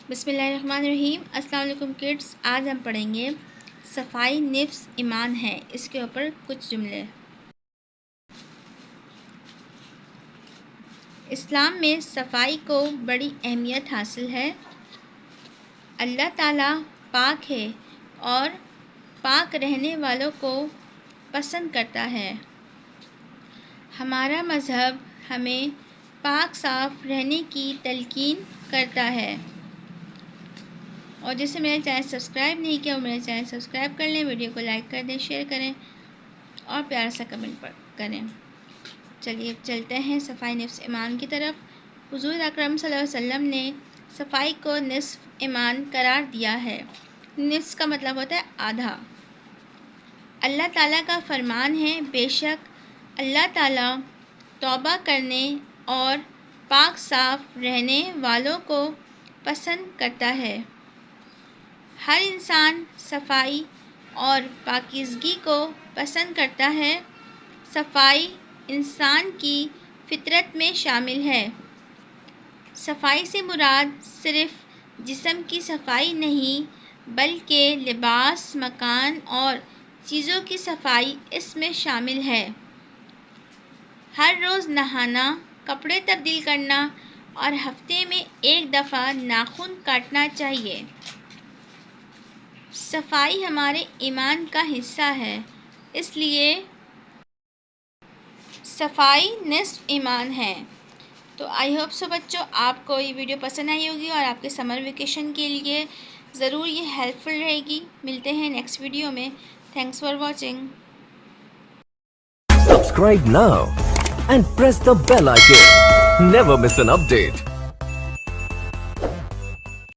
بسم اللہ الرحمن الرحیم۔ السلام علیکم کڈس، آج ہم پڑھیں گے صفائی نفس ایمان ہے، اس کے اوپر کچھ جملے۔ اسلام میں صفائی کو بڑی اہمیت حاصل ہے۔ اللہ تعالیٰ پاک ہے اور پاک رہنے والوں کو پسند کرتا ہے۔ ہمارا مذہب ہمیں پاک صاف رہنے کی تلقین کرتا ہے۔ اور جسے میرے چینل سبسکرائب نہیں کیا وہ میرے چینل سبسکرائب کر لیں، ویڈیو کو لائک کر دیں، شیئر کریں اور پیارا سا کمنٹ کریں۔ چلیے چلتے ہیں صفائی نفس ایمان کی طرف۔ حضور اکرم صلی اللہ علیہ وسلم نے صفائی کو نصف ایمان قرار دیا ہے۔ نصف کا مطلب ہوتا ہے آدھا۔ اللہ تعالیٰ کا فرمان ہے، بے شک اللہ تعالیٰ توبہ کرنے اور پاک صاف رہنے والوں کو پسند کرتا ہے۔ ہر انسان صفائی اور پاکیزگی کو پسند کرتا ہے۔ صفائی انسان کی فطرت میں شامل ہے۔ صفائی سے مراد صرف جسم کی صفائی نہیں بلکہ لباس، مکان اور چیزوں کی صفائی اس میں شامل ہے۔ ہر روز نہانا، کپڑے تبدیل کرنا اور ہفتے میں ایک دفعہ ناخن کاٹنا چاہیے۔ صفائی ہمارے ایمان کا حصہ ہے، اس لیے صفائی نصف ایمان ہے۔ تو آئی ہوپ سو بچوں آپ کو یہ ویڈیو پسند آئی ہوگی اور آپ کے سمر ویکیشن کے لیے ضرور یہ ہیلپ فل رہے گی۔ ملتے ہیں نیکسٹ ویڈیو میں۔ Thanks for watching. Subscribe now and press the bell icon. Never miss an update.